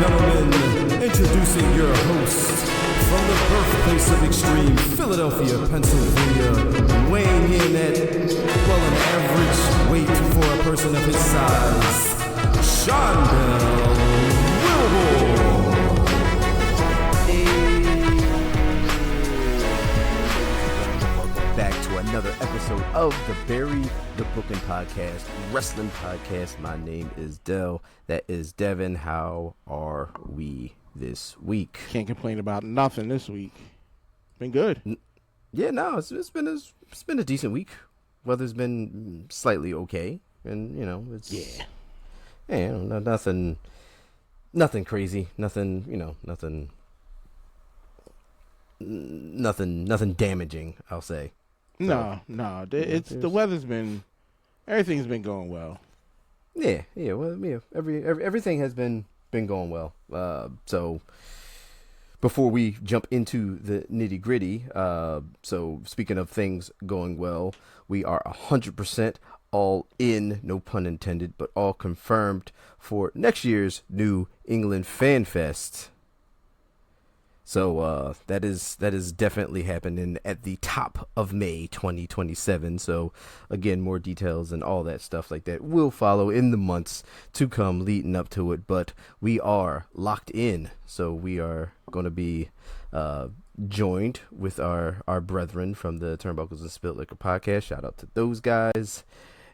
gentlemen, introducing your host from the birthplace of extreme, Philadelphia, Pennsylvania, weighing in at, well, an average weight for a person of his size, Shondell Wilbur. Back to another episode of the Bury the Booking Podcast, Wrestling Podcast. My name is Dell. That is Devin. How are we this week? Can't complain about nothing this week. Been good. Yeah, no, it's been a decent week. Weather's been slightly okay, and it's nothing crazy, nothing damaging, I'll say. No, the weather's been, everything's been going well. Everything has been going well. So before we jump into the nitty gritty, so speaking of things going well, we are 100% all in, no pun intended, but all confirmed for next year's New England Fan Fest. So that is definitely happening at the top of May 2027. So again, more details and all that stuff like that will follow in the months to come leading up to it. But we are locked in. So we are going to be joined with our brethren from the Turnbuckles and Spilt Liquor podcast. Shout out to those guys.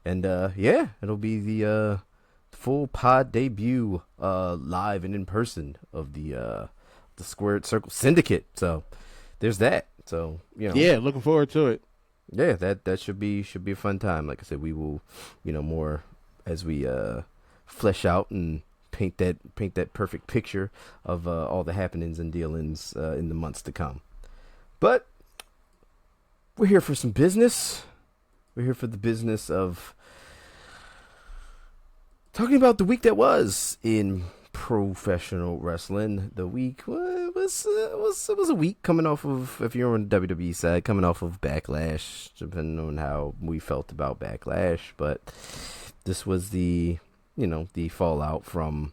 And it'll be the full pod debut live and in person of the Squared Circle Syndicate. So there's that. So looking forward to it. Yeah, that should be a fun time. Like I said, we will more as we flesh out and paint that perfect picture of all the happenings and dealings in the months to come. But we're here for some business. We're here for the business of talking about the week that was in professional wrestling. The week was a week coming off of, if you're on the WWE side, coming off of Backlash, depending on how we felt about Backlash. But this was the fallout from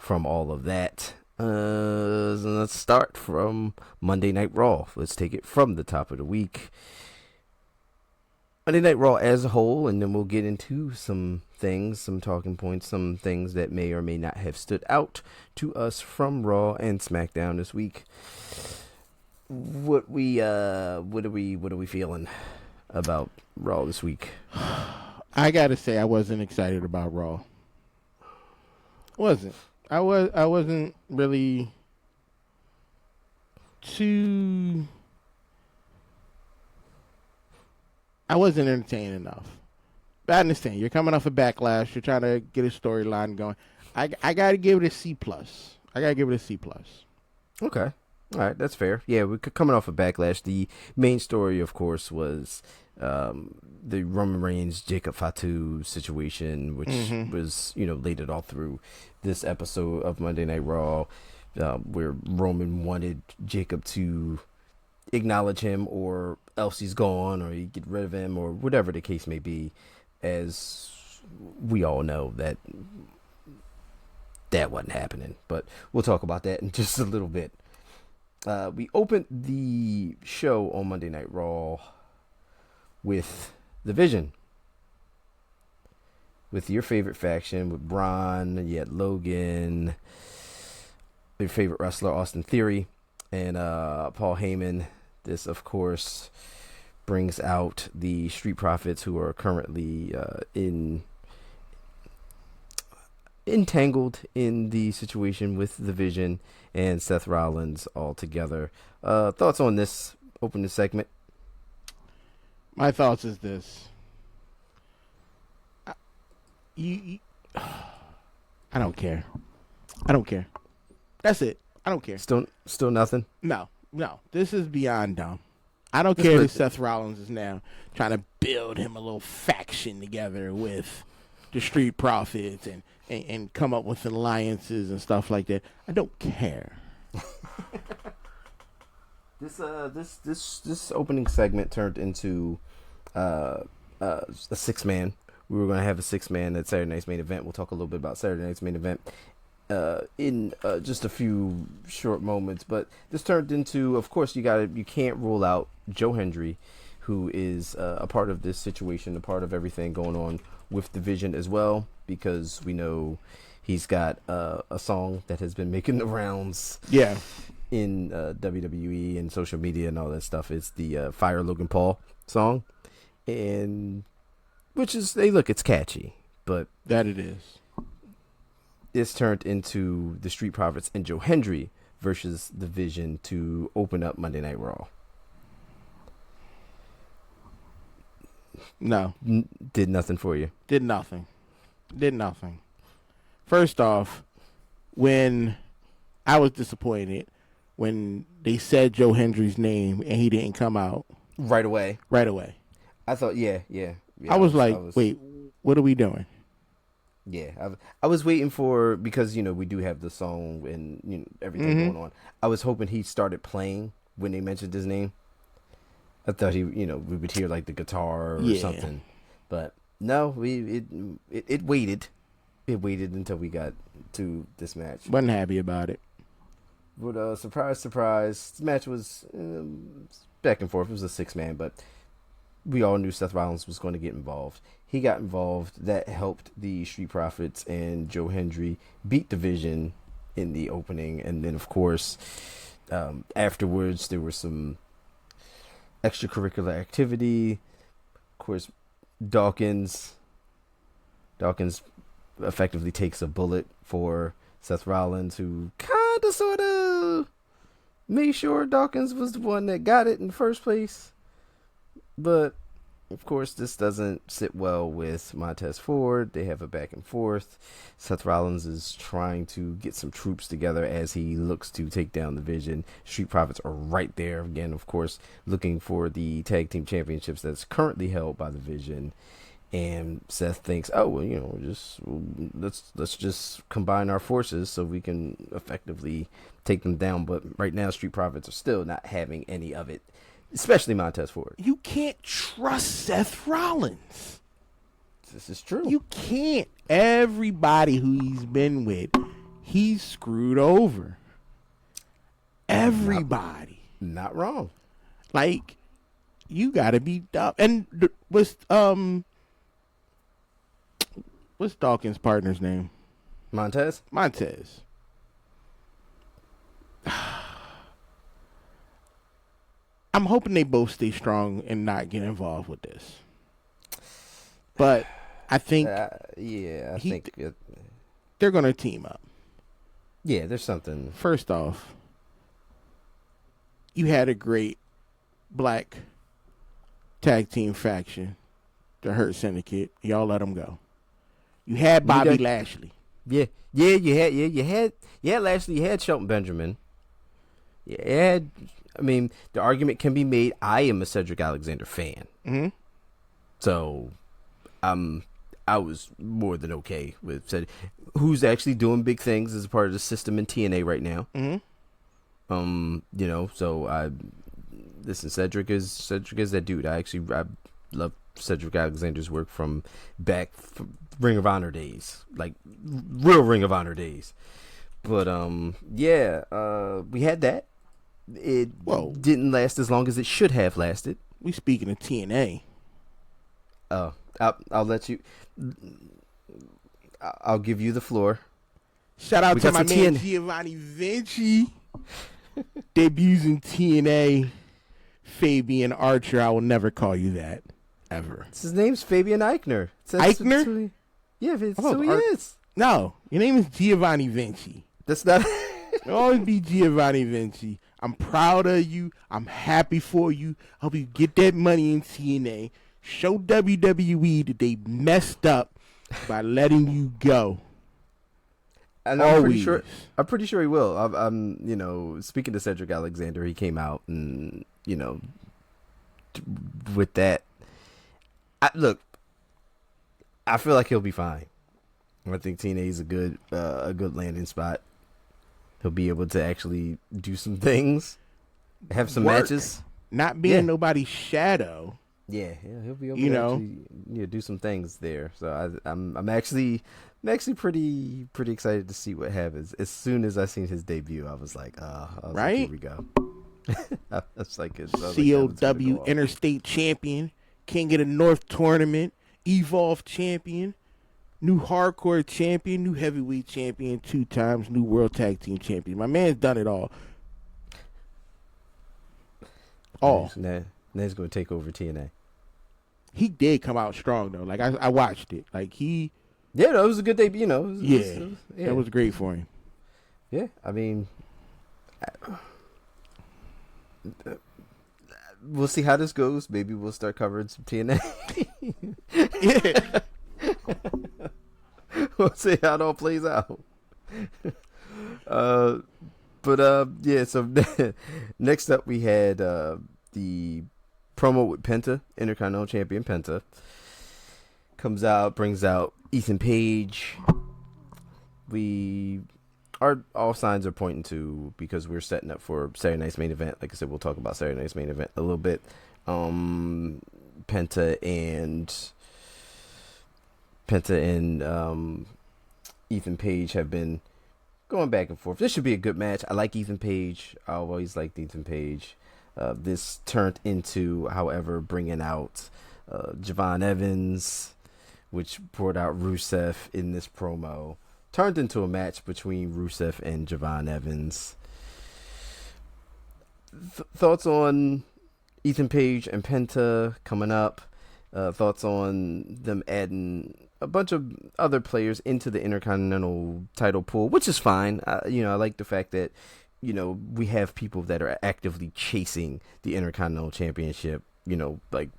all of that. So let's start from Monday Night Raw. Let's take it from the top of the week. Monday Night Raw as a whole, and then we'll get into some things, some talking points, some things that may or may not have stood out to us from Raw and SmackDown this week. What are we feeling about Raw this week? I gotta say, I wasn't excited about Raw. I wasn't really too. I wasn't entertained enough. But I understand. You're coming off a Backlash. You're trying to get a storyline going. I got to give it a C+. Okay. All right. That's fair. Yeah, we're coming off a Backlash. The main story, of course, was the Roman Reigns, Jacob Fatu situation, which was, laid it all through this episode of Monday Night Raw, where Roman wanted Jacob to acknowledge him, or else he's gone, or you get rid of him, or whatever the case may be. As we all know, that wasn't happening, but we'll talk about that in just a little bit. We opened the show on Monday Night Raw with the Vision, with your favorite faction, with Braun, you had Logan, your favorite wrestler Austin Theory, and Paul Heyman. This, of course, brings out the Street Profits, who are currently entangled in the situation with the Vision and Seth Rollins all together. Thoughts on this opening segment? My thoughts is this. I don't care. That's it. I don't care. Still nothing? No. This is beyond dumb. I don't care that Seth Rollins is now trying to build him a little faction together with the Street Profits and come up with alliances and stuff like that. I don't care. This opening segment turned into a 6-man. We were going to have a 6-man at Saturday Night's Main Event. We'll talk a little bit about Saturday Night's Main Event in just a few short moments. But this turned into, of course, you can't rule out Joe Hendry, who is a part of this situation, a part of everything going on with Division as well, because we know he's got a song that has been making the rounds. Yeah. In WWE and social media and all that stuff. It's the Fire Logan Paul song, and which is, hey, look, it's catchy, but that it is. It's turned into the Street Profits and Joe Hendry versus the Vision to open up Monday Night Raw. No, did nothing for you. Did nothing. First off, when I was disappointed when they said Joe Hendry's name and he didn't come out right away. I thought, yeah. I was like, wait, what are we doing? Yeah, I was waiting for, because we do have the song and everything going on. I was hoping he started playing when they mentioned his name. I thought we would hear like the guitar or something, but no, it waited. It waited until we got to this match. Wasn't happy about it. But surprise, this match was back and forth. It was a 6-man, but we all knew Seth Rollins was going to get involved. He got involved. That helped the Street Profits and Joe Hendry beat Division in the opening. And then, of course, afterwards, there was some extracurricular activity. Of course, Dawkins effectively takes a bullet for Seth Rollins, who kind of sort of made sure Dawkins was the one that got it in the first place. But, of course, this doesn't sit well with Montez Ford. They have a back and forth. Seth Rollins is trying to get some troops together as he looks to take down the Vision. Street Profits are right there again, of course, looking for the tag team championships that's currently held by the Vision. And Seth thinks, oh, well, let's just combine our forces so we can effectively take them down. But right now, Street Profits are still not having any of it, especially Montez Ford. You can't trust Seth Rollins. This is true. You can't. Everybody who he's been with, he's screwed over. Everybody. Not wrong. Like, you gotta be dumb. And what's Dawkins' partner's name? Montez. I'm hoping they both stay strong and not get involved with this. But I think, I think they're going to team up. Yeah, there's something. First off, you had a great black tag team faction, the Hurt Syndicate. Y'all let them go. You had Bobby Lashley. You had Lashley. You had Shelton Benjamin. The argument can be made. I am a Cedric Alexander fan. Mm-hmm. So, I was more than okay with Cedric, who's actually doing big things as a part of the system in TNA right now. Mm-hmm. So listen, Cedric is that dude. I love Cedric Alexander's work from Ring of Honor days, like real Ring of Honor days. But we had that. It didn't last as long as it should have lasted. We speaking of TNA. I'll let you. I'll give you the floor. Shout out to my man Giovanni Vinci. Debuts in TNA. Fabian Archer. I will never call you that ever. His name's Fabian Eichner. Eichner? That's who he is. No, your name is Giovanni Vinci. That's not. It'll always be Giovanni Vinci. I'm proud of you. I'm happy for you. Hope you get that money in TNA. Show WWE that they messed up by letting you go. And I'm pretty sure he will. I'm speaking to Cedric Alexander, he came out and with that. I feel like he'll be fine. I think TNA is a good landing spot. He'll be able to actually do some things, have some matches, not being nobody's shadow. Yeah, he'll be able to actually, do some things there. So I'm actually actually pretty excited to see what happens. As soon as I seen his debut, I was like, right? Here we go. I was like, COW Interstate Champion, King of the North Tournament, Evolve Champion, new Hardcore Champion, new Heavyweight Champion 2 times, new World Tag Team Champion. My man's done it all. Now he's going to take over TNA. He did come out strong though. Like I watched it. Like he. Yeah, that was a good debut. That was great for him. Yeah, I mean, we'll see how this goes. Maybe we'll start covering some TNA. Yeah. We'll see how it all plays out. So next up we had the promo with Penta, Intercontinental Champion Penta. Comes out, brings out Ethan Page. All signs are pointing to, because we're setting up for Saturday night's main event. Like I said, we'll talk about Saturday night's main event a little bit. Penta and Ethan Page have been going back and forth. This should be a good match. I like Ethan Page. I always liked Ethan Page. This turned into, however, bringing out Javon Evans, which brought out Rusev in this promo. Turned into a match between Rusev and Javon Evans. Thoughts on Ethan Page and Penta coming up? Thoughts on them adding a bunch of other players into the Intercontinental title pool, which is fine. I like the fact that, we have people that are actively chasing the Intercontinental Championship, like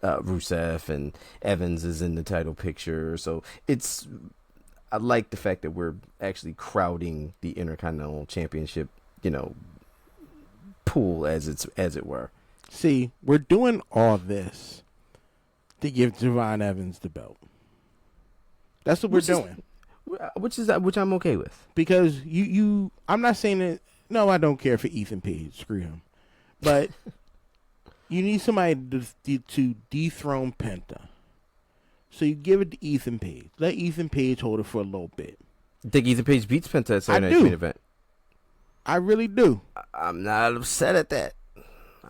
Rusev and Evans is in the title picture. So I like the fact that we're actually crowding the Intercontinental Championship, pool as it were. See, we're doing all this to give Javon Evans the belt. That's what we're doing. Which I'm okay with. Because I'm not saying that, no, I don't care for Ethan Page. Screw him. But you need somebody to dethrone Penta. So you give it to Ethan Page. Let Ethan Page hold it for a little bit. You think Ethan Page beats Penta at Saturday night's main event? I really do. I'm not upset at that.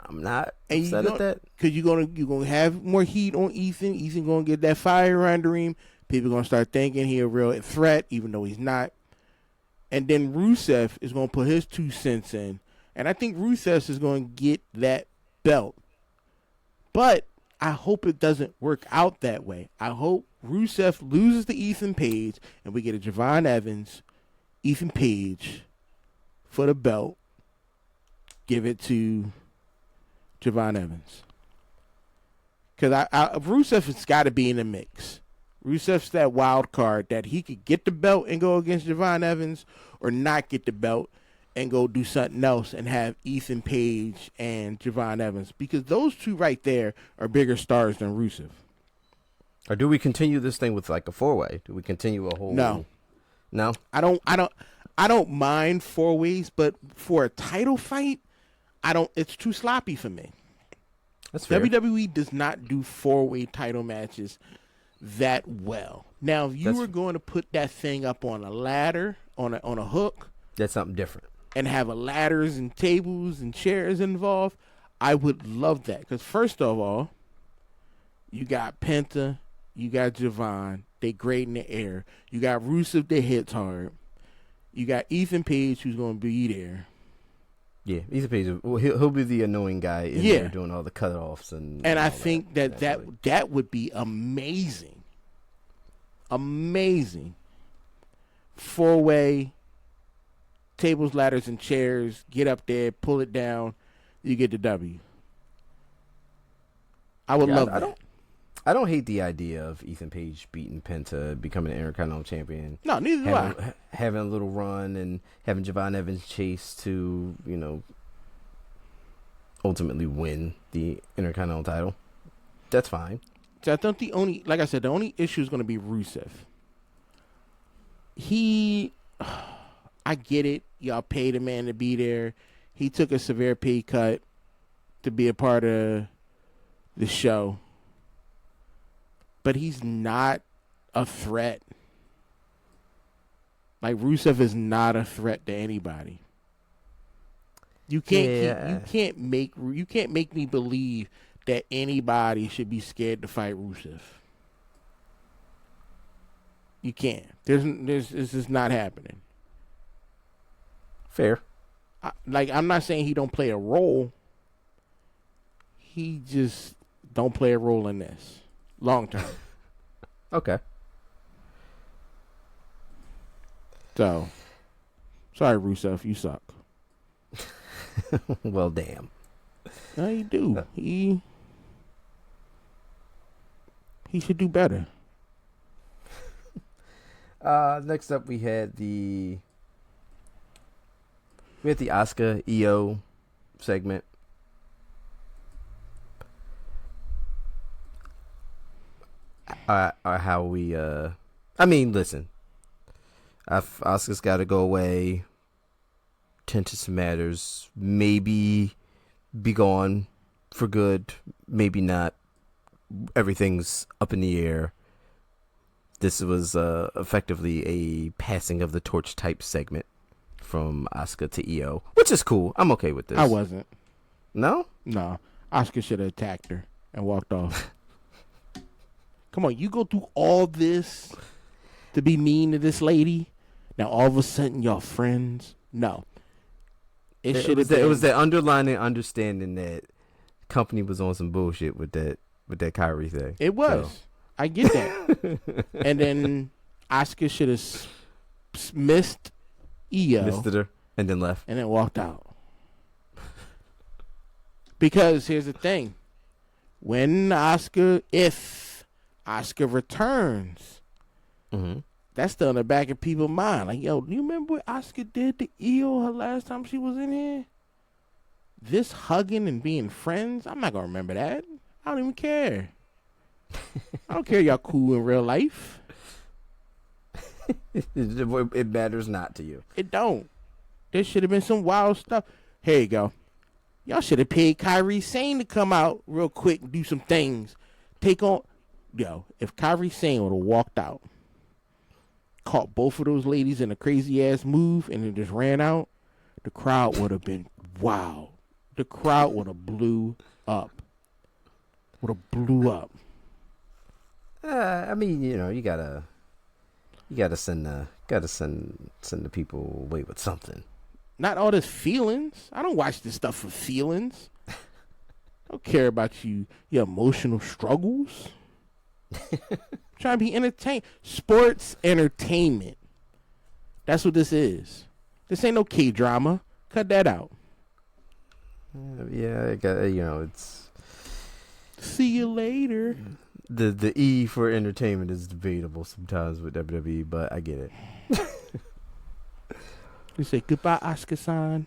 I'm not upset at that. Because you're gonna have more heat on Ethan. Ethan gonna get that fire under him. People gonna start thinking he's a real threat, even though he's not. And then Rusev is gonna put his 2 cents in, and I think Rusev is gonna get that belt. But I hope it doesn't work out that way. I hope Rusev loses to Ethan Page, and we get a Javon Evans, Ethan Page for the belt. Give it to Javon Evans. Because Rusev has got to be in the mix. Rusev's that wild card that he could get the belt and go against Javon Evans, or not get the belt and go do something else and have Ethan Page and Javon Evans, because those two right there are bigger stars than Rusev. Or do we continue this thing with like a 4-way? Do we continue a whole? No. I don't mind 4-ways, but for a title fight, it's too sloppy for me. That's fair. WWE does not do 4-way title matches that well. Now, if you were going to put that thing up on a ladder, on a hook, that's something different, and have ladders and tables and chairs involved, I would love that. Because first of all, you got Penta, you got Javon, they great in the air. You got Rusev that hits hard. You got Ethan Page, who's going to be there. Yeah, Ethan Page, he'll be the annoying guy in there doing all the cutoffs and I think that would be amazing. Amazing. 4-way, tables, ladders, and chairs. Get up there, pull it down. You get the W. I would love that. I don't hate the idea of Ethan Page beating Penta, becoming an Intercontinental Champion. No, neither do I. Having a little run and having Javon Evans chase to, ultimately win the Intercontinental title. That's fine. So I think the only issue is going to be Rusev. I get it. Y'all paid a man to be there. He took a severe pay cut to be a part of the show. But he's not a threat. Like Rusev is not a threat to anybody. You can't make me believe that anybody should be scared to fight Rusev. You can't. It's just not happening. Fair. I'm not saying he don't play a role. He just don't play a role in this long term. Okay. So, sorry, Rusev, you suck. Well, damn. No, he do. He should do better. Next up, we had the Asuka EO segment. How we I mean, listen. Asuka's got to go away. Tend to some matters. Maybe be gone for good. Maybe not. Everything's up in the air. This was effectively a passing of the torch type segment from Asuka to EO, which is cool. I'm okay with this. I wasn't. No? No. Asuka should have attacked her and walked off. Come on, you go through all this to be mean to this lady. Now all of a sudden y'all friends. No. It was that underlying understanding that company was on some bullshit with that Kyrie thing. It was. So. I get that. And then Asuka should have missed EO. Missed her and then left. And then walked out. Because here's the thing. If Asuka returns, that's still in the back of people's mind. Like, yo, do you remember what Asuka did to EO her last time she was in here? This hugging and being friends? I'm not going to remember that. I don't even care. I don't care y'all cool in real life. It matters not to you. It don't. There should have been some wild stuff. Here you go. Y'all should have paid Kyrie Sane to come out real quick and do some things. Take on... Yo, if Kyrie Sane would have walked out, caught both of those ladies in a crazy-ass move, and then just ran out, the crowd would have been wow. The crowd would have blew up. I mean, you gotta send the people away with something. Not all this feelings. I don't watch this stuff for feelings. I don't care about your emotional struggles. Trying to be entertained. Sports entertainment. That's what this is. This ain't no K-drama. Cut that out. Yeah, it's... See you later. The E for entertainment is debatable sometimes with WWE, but I get it. You say, goodbye, Asuka-san.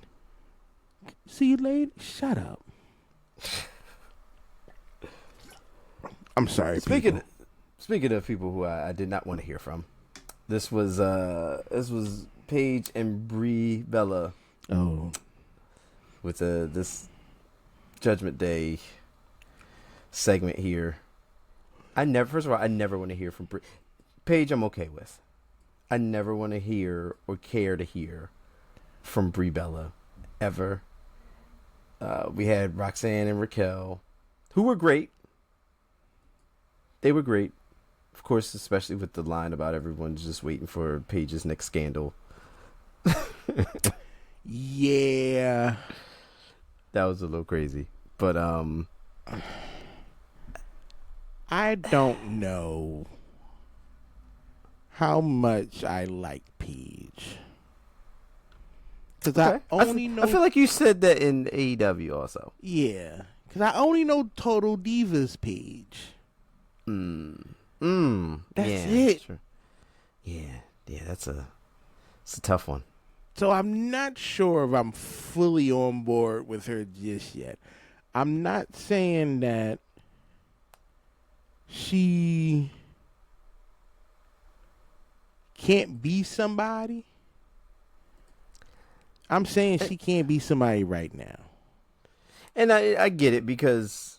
See you later. Shut up. I'm sorry, Speaking of people who I did not want to hear from, this was Paige and Brie Bella. Oh, with this Judgment Day segment here. First of all, I never want to hear from Brie. Paige, I'm okay with. I never want to hear or care to hear from Brie Bella ever. We had Roxanne and Raquel, who were great. They were great. Of course, especially with the line about everyone's just waiting for Paige's next scandal. Yeah. That was a little crazy. But I don't know how much I like Paige. Because okay. I only know... I feel like you said that in AEW also. Yeah. Because I only know Total Divas Paige. That's it. Sure. Yeah, it's a tough one. So I'm not sure if I'm fully on board with her just yet. I'm not saying that she can't be somebody. I'm saying she can't be somebody right now. And I get it, because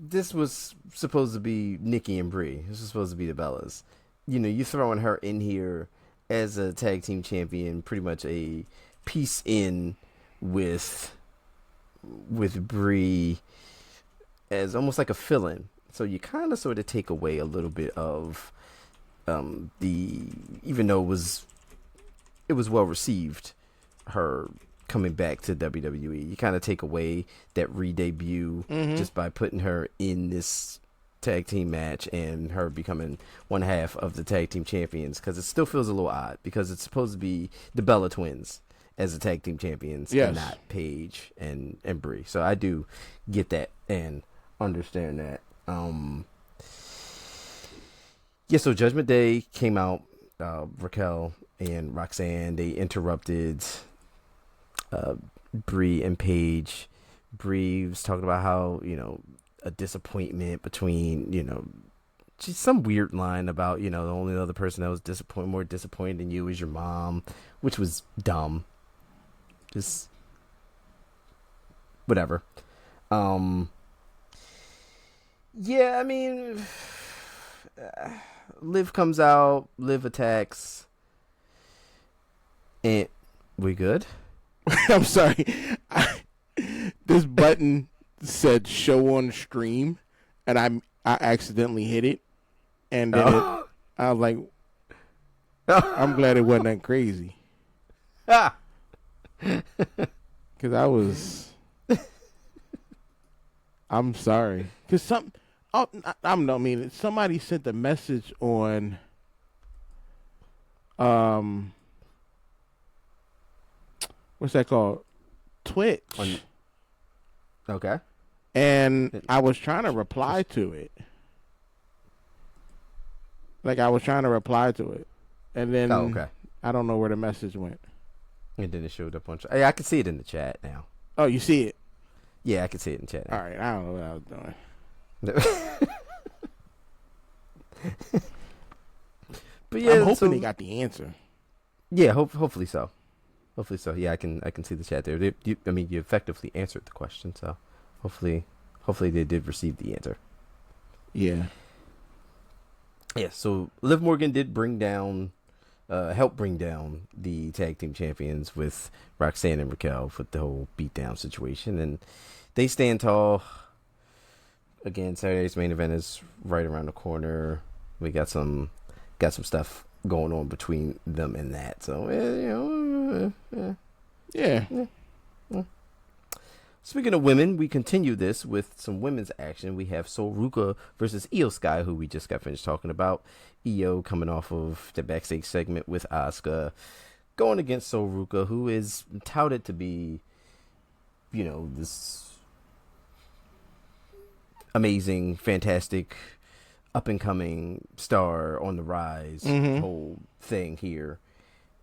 this was supposed to be Nikki and Brie. This was supposed to be the Bellas. You throwing her in here as a tag team champion, pretty much a piece in with Brie as almost like a fill-in. So you kind of sort of take away a little bit of even though it was well received, her coming back to WWE. You kind of take away that re-debut just by putting her in this tag team match and her becoming one half of the tag team champions, because it still feels a little odd because it's supposed to be the Bella Twins as the tag team champions and not Paige and Brie. So I do get that and understand that. So Judgment Day came out. Raquel and Roxanne, they interrupted Brie and Paige. Brie was talking about how, a disappointment between, just some weird line about, the only other person that was more disappointed than you is your mom, which was dumb. Just whatever. Liv comes out, Liv attacks, and we good? I'm sorry. This button said show on stream, and I accidentally hit it, and then I was like, I'm glad it wasn't that crazy. Because I'm sorry. Because somebody sent a message on what's that called? Twitch. Okay. And I was trying to reply to it. And then I don't know where the message went. And then it showed up on. I can see it in the chat now. Oh, you see it? Yeah, I can see it in the chat now. All right, I don't know what I was doing. But yeah, I'm hoping they got the answer. Yeah, hopefully so. Hopefully so. Yeah, I can see the chat there. You effectively answered the question, so hopefully they did receive the answer. Yeah. Yeah. So Liv Morgan did help bring down the tag team champions with Roxanne and Raquel with the whole beatdown situation, and they stand tall. Again, Saturday's main event is right around the corner. We got some stuff going on between them and that. So, yeah. Speaking of women, we continue this with some women's action. We have Sol Ruka versus Io Sky, who we just got finished talking about. Io coming off of the backstage segment with Asuka, going against Sol Ruka, who is touted to be, this amazing, fantastic, up-and-coming star on the rise, whole thing here.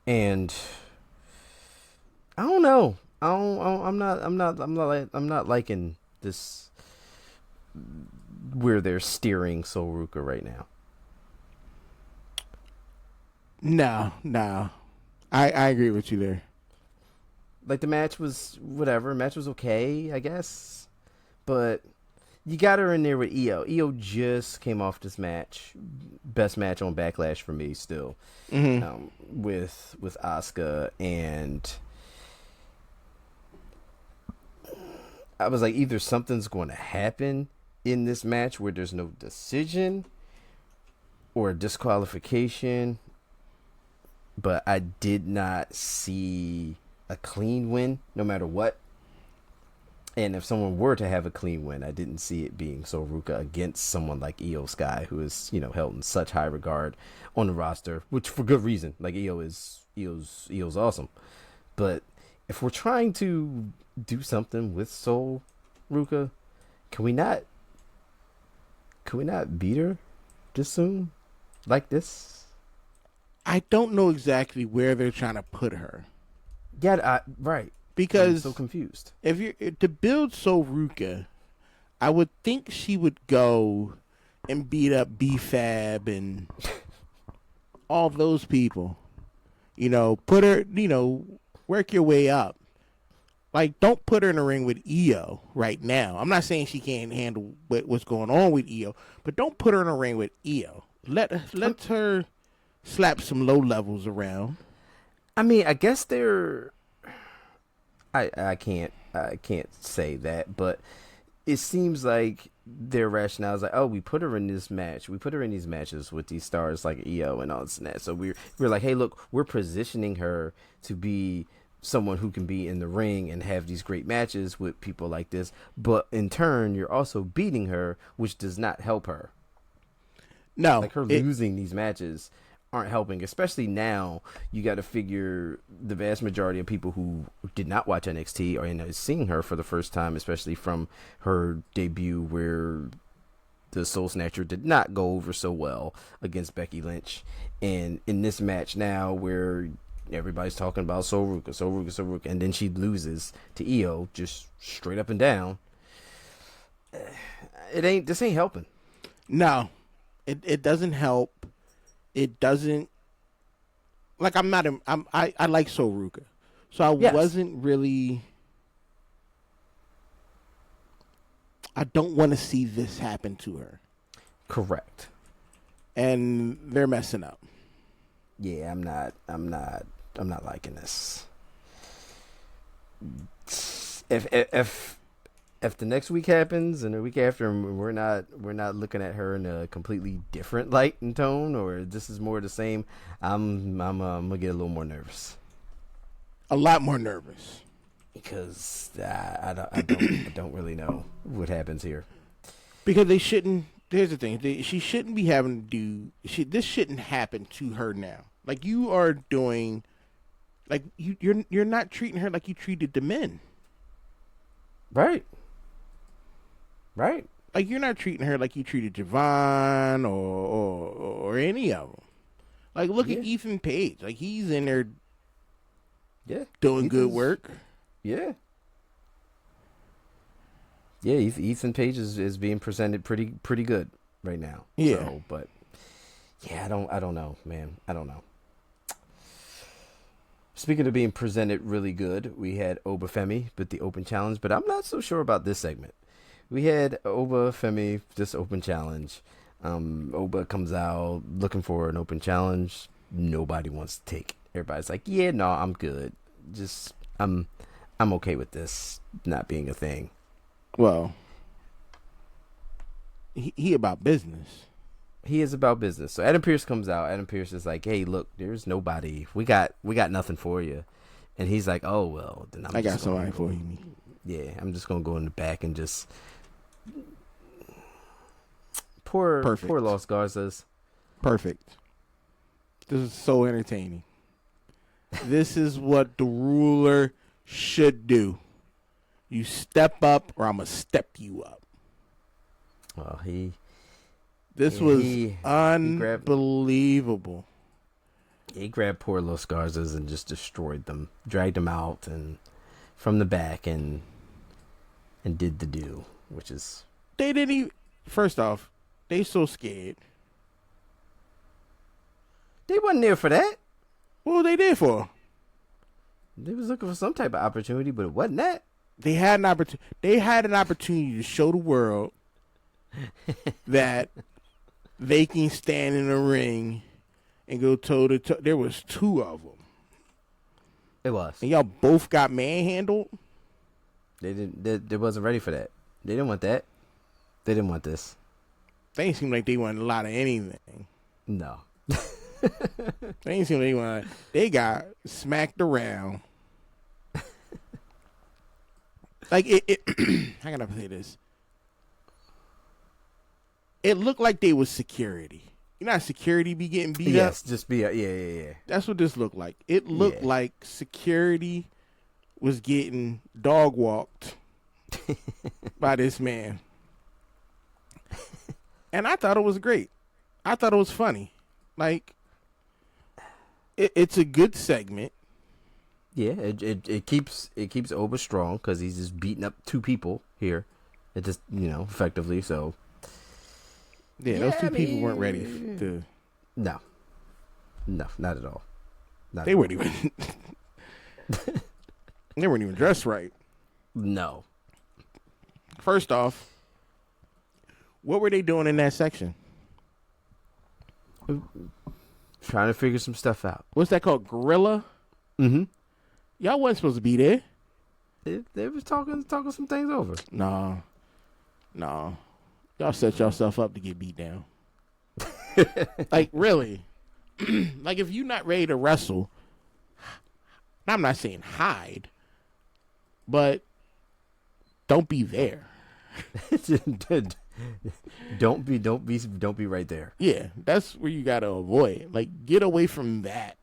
And I don't know. I'm not liking this where they're steering Sol Ruka right now. No. I agree with you there. Like, the match was whatever. Match was okay, I guess. But you got her in there with Io. Io just came off this match. Best match on Backlash for me still. With Asuka. And I was like, either something's going to happen in this match where there's no decision or a disqualification. But I did not see a clean win, no matter what. And if someone were to have a clean win, I didn't see it being Sol Ruka against someone like Io Sky, who is, held in such high regard on the roster, which for good reason. Like, Io's awesome. But if we're trying to do something with Sol Ruka, can we not beat her this soon? Like this? I don't know exactly where they're trying to put her. Yeah, right. Because I'm so confused. If you're to build Sol Ruka, I would think she would go and beat up B-Fab and all those people. Put her, work your way up. Like, don't put her in a ring with Io right now. I'm not saying she can't handle what's going on with Io, but don't put her in a ring with Io. Let her slap some low levels around. I mean, I guess they're. I can't say that, but it seems like their rationale is like, oh, we put her in this match. We put her in these matches with these stars like EO and all this and that. So we're like, hey, look, we're positioning her to be someone who can be in the ring and have these great matches with people like this. But in turn, you're also beating her, which does not help her. No. Like her losing these matches aren't helping, especially now. You got to figure the vast majority of people who did not watch NXT are seeing her for the first time, especially from her debut where the Soul Snatcher did not go over so well against Becky Lynch. And in this match now where everybody's talking about Soul Ruka, and then she loses to Io just straight up and down. This ain't helping. No, it doesn't help. It doesn't, like, I like Soul Ruka. So I wasn't really, I don't want to see this happen to her. Correct. And they're messing up. Yeah, I'm not liking this. If the next week happens and the week after we're not looking at her in a completely different light and tone, or this is more the same, I'm gonna get a little more nervous. A lot more nervous. Because I don't really know what happens here. Because they shouldn't. Here's the thing: she shouldn't be having to do. This shouldn't happen to her now. Like, you are doing, like, you're not treating her like you treated the men. Right. Like, you're not treating her like you treated Javon or any of them. Like, look at Ethan Page. Like, he's in there, doing good work. Yeah. Yeah, Ethan Page is being presented pretty good right now. Yeah. So, but yeah, I don't know, man. I don't know. Speaking of being presented really good, we had Obafemi with the Open Challenge, but I'm not so sure about this segment. We had Obafemi, this Open Challenge. Oba comes out looking for an Open Challenge. Nobody wants to take it. Everybody's like, yeah, no, I'm good. Just, I'm okay with this not being a thing. Well, he about business. He is about business. So Adam Pearce comes out. Adam Pearce is like, hey, look, there's nobody. We got nothing for you. And he's like, oh, well, then I got somebody for you. Yeah, I'm just going to go in the back and just... Poor Los Garzas. Perfect. This is so entertaining. This is what the ruler should do. You step up or I'm going to step you up. Well, This was unbelievable. He grabbed poor Los Garzas and just destroyed them. Dragged them out and from the back and did the do, which is... They didn't even... First off, they so scared. They wasn't there for that. What were they there for? They was looking for some type of opportunity, but it wasn't that. They had an opportunity. They had an opportunity to show the world that they can stand in a ring and go toe to toe. There was two of them. It was. And y'all both got manhandled. They didn't. They wasn't ready for that. They didn't want that. They didn't want this. They didn't seem like they wanted a lot of anything. No. They didn't seem like they wanted. They got smacked around. Like it how can I say this? It looked like they was security. You know how security be getting beat up? Yes, just be yeah. That's what this looked like. It looked like security was getting dog walked by this man. And I thought it was great. I thought it was funny. Like, it's a good segment. Yeah, it keeps Oba strong because he's just beating up two people here. It just effectively. So yeah, those two people weren't ready to. No, not at all. They weren't even. They weren't even dressed right. No. First off, what were they doing in that section? trying to figure some stuff out. What's that called? Gorilla? Mm-hmm. Y'all wasn't supposed to be there. They was talking some things over. No. Y'all set yourself up to get beat down. Like, really. Like, if you're not ready to wrestle, I'm not saying hide, but don't be there. Don't be right there. Yeah, that's where you gotta avoid. Like, get away from that.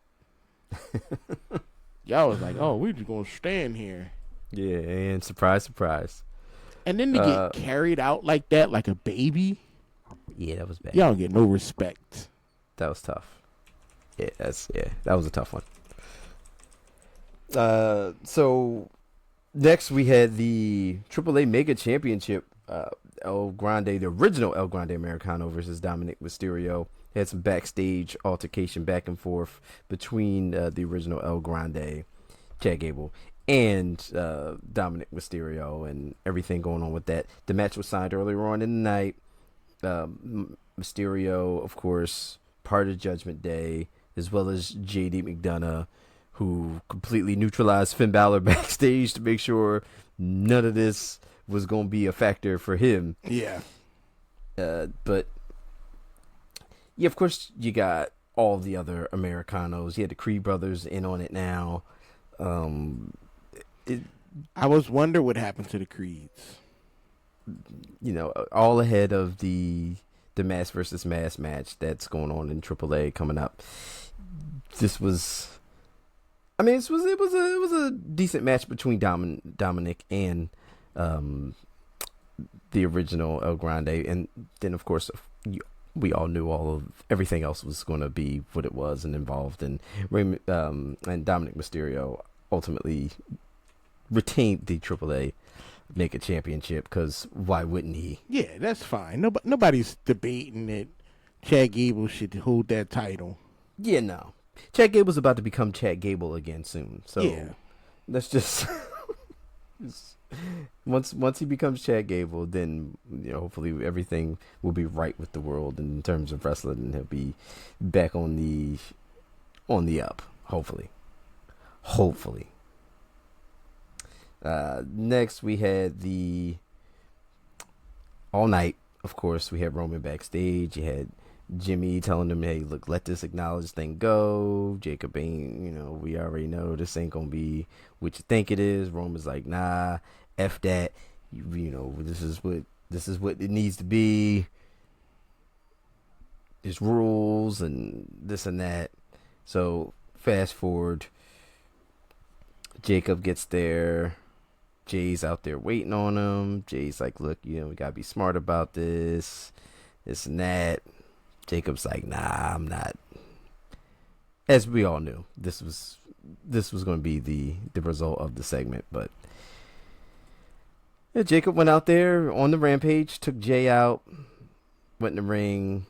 Y'all was like, oh, we're just gonna stand here. Yeah, and surprise. And then to get carried out like that, like a baby. Yeah, that was bad. Y'all don't get no respect. That was tough. Yeah, that was a tough one. So next we had the AAA Mega Championship. El Grande, the original El Grande Americano versus Dominic Mysterio. Had some backstage altercation back and forth between the original El Grande, Chad Gable, and Dominic Mysterio, and everything going on with that. The match was signed earlier on in the night. Mysterio, of course, part of Judgment Day, as well as JD McDonough, who completely neutralized Finn Balor backstage to make sure none of this was going to be a factor for him. Yeah. But, yeah, of course, you got all the other Americanos. You had the Creed brothers in on it now. I was wondering what happened to the Creeds. You know, all ahead of the mass versus mass match that's going on in AAA coming up. This was, I mean, it was a decent match between Dominic and the original El Grande, and then of course we all knew everything else was going to be what it was and involved, and Dominic Mysterio ultimately retained the AAA Mega Championship, because why wouldn't he? Yeah, that's fine. Nobody's debating that Chad Gable should hold that title. Yeah, no. Chad Gable's about to become Chad Gable again soon. So yeah. Let's just once he becomes Chad Gable, then hopefully everything will be right with the world in terms of wrestling, and he'll be back on the up. Hopefully. Next we had the all night. Of course, we had Roman backstage. You had Jimmy telling him, "Hey, look, let this acknowledged thing go. Jacob ain't, we already know this ain't gonna be what you think it is." Roman's like, "Nah, F that. This is what it needs to be. There's rules and this and that." So fast forward, Jacob gets there. Jay's out there waiting on him. Jay's like, "Look, we gotta be smart about this and that." Jacob's like, "Nah, I'm not." As we all knew, this was going to be the result of the segment. But yeah, Jacob went out there on the rampage, took Jay out, went in the ring.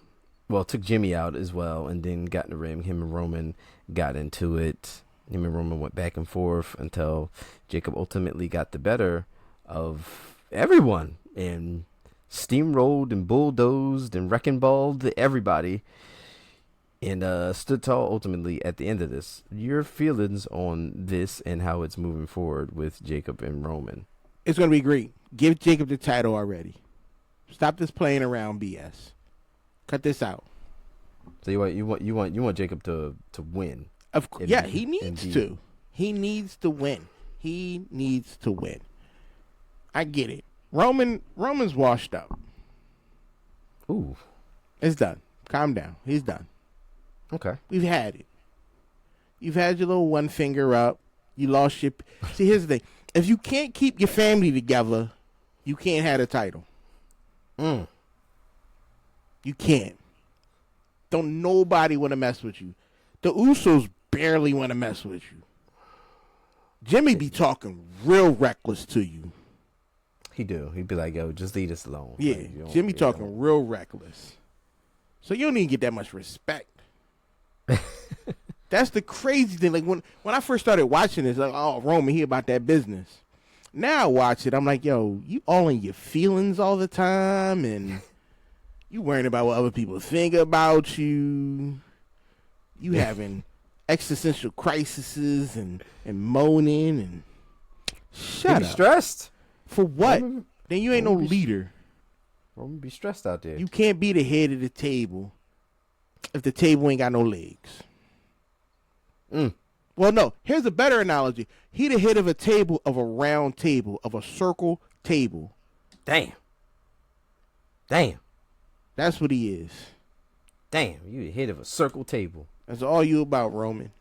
Well, took Jimmy out as well, and then got in the ring. Him and Roman got into it. Him and Roman went back and forth until Jacob ultimately got the better of everyone and steamrolled and bulldozed and wrecking balled everybody, and stood tall ultimately at the end of this. Your feelings on this and how it's moving forward with Jacob and Roman? It's going to be great. Give Jacob the title already. Stop this playing around BS. Cut this out. So you want Jacob to win? Of course, yeah, he needs to. He needs to win. He needs to win. I get it. Roman's washed up. Ooh. It's done. Calm down. He's done. Okay. We've had it. You've had your little one finger up. You lost your... See, here's the thing. If you can't keep your family together, you can't have a title. You can't. Don't nobody want to mess with you. The Usos barely want to mess with you. Jimmy be talking real reckless to you. He do. He'd be like, "Yo, just leave us alone." Yeah, like, Jimmy talking real reckless. So you don't even get that much respect. That's the crazy thing. Like when I first started watching this, like, oh, Roman, he about that business. Now I watch it, I'm like, yo, you all in your feelings all the time, and you worrying about what other people think about you. You having existential crises and moaning and shut up. Stressed. For what? Then you ain't no leader. I'm gonna be stressed out there. You can't be the head of the table if the table ain't got no legs. Well, no. Here's a better analogy. He the head of a table, of a round table, of a circle table. Damn. That's what he is. Damn, you the head of a circle table. That's all you about, Roman.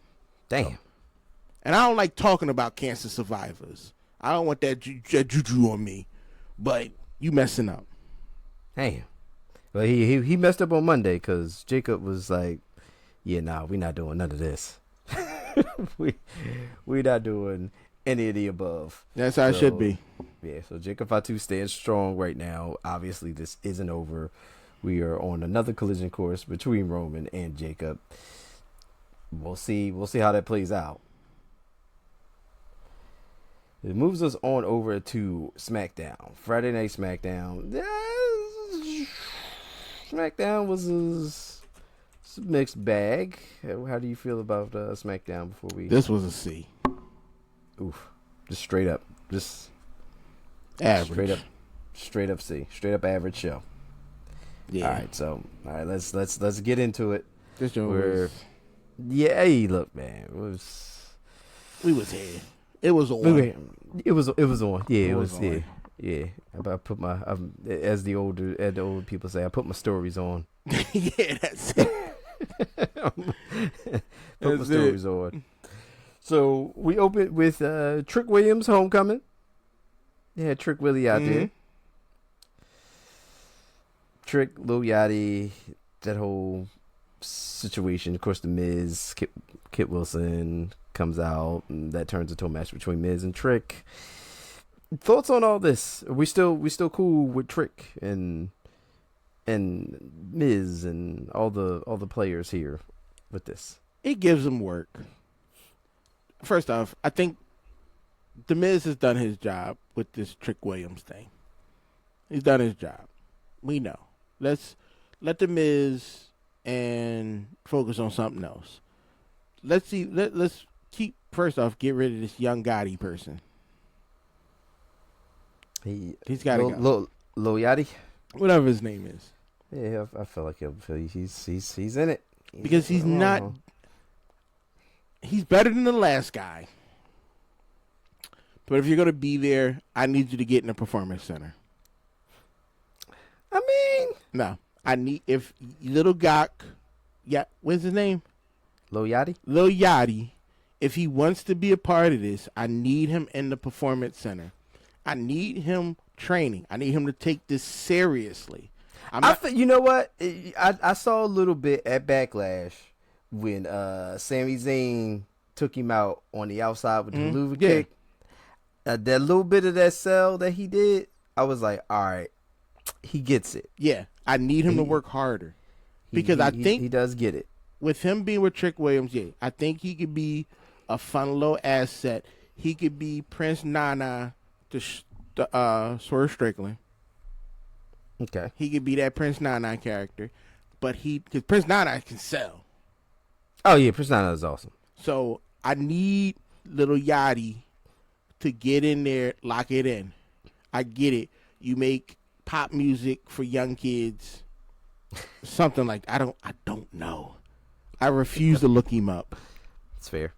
Damn. And I don't like talking about cancer survivors. I don't want that juju on me. But you messing up. Damn. Well, he messed up on Monday because Jacob was like, yeah, nah, we not doing none of this. we not doing any of the above. That's how it should be. Yeah, so Jacob Fatu stands strong right now. Obviously, this isn't over. We are on another collision course between Roman and Jacob. We'll see how that plays out. It moves us on over to SmackDown. Friday Night SmackDown. SmackDown was a mixed bag. How do you feel about SmackDown before we... This was a C. Oof. Just straight up. Just average. Straight up C. Straight up average show. Yeah. All right, let's get into it. This show was... Yeah, hey, look, man. We was here. It was on. It was on. Yeah, it was. on. Yeah. I put my as the old people say, I put my stories on. Yeah, that's it. Put my stories on. So we opened with Trick Williams' homecoming. Yeah, Trick Willie out there. Trick, Lil Yachty, that whole situation. Of course, the Miz, Kit Wilson comes out, and that turns into a match between Miz and Trick. Thoughts on all this? Are we still cool with Trick and Miz and all the players here with this? It gives them work. First off, I think the Miz has done his job with this Trick Williams thing. He's done his job. We know. Let's let the Miz and focus on something else. Let's see. Let's keep, first off, get rid of this young Gotti person. He's got to go. Lil Yachty? Whatever his name is. Yeah, I feel like he's in it. Because he's not... He's better than the last guy. But if you're going to be there, I need you to get in the Performance Center. I mean... No. I need... If Little Gok... Yeah, what's his name? Lil Yachty? Lil Yachty. If he wants to be a part of this, I need him in the Performance Center. I need him training. I need him to take this seriously. You know what? I saw a little bit at Backlash when Sami Zayn took him out on the outside with the Hoover kick. That little bit of that sell that he did, I was like, all right, he gets it. Yeah, I need him to work harder. Because I think he does get it. With him being with Trick Williams, yeah, I think he could be a fun little asset. He could be Prince Nana to Swerve Strickland. Okay. He could be that Prince Nana character. But because Prince Nana can sell. Oh, yeah, Prince Nana is awesome. So I need Little Yachty to get in there, lock it in. I get it. You make pop music for young kids. Something like I don't know. I refuse to look him up. It's fair.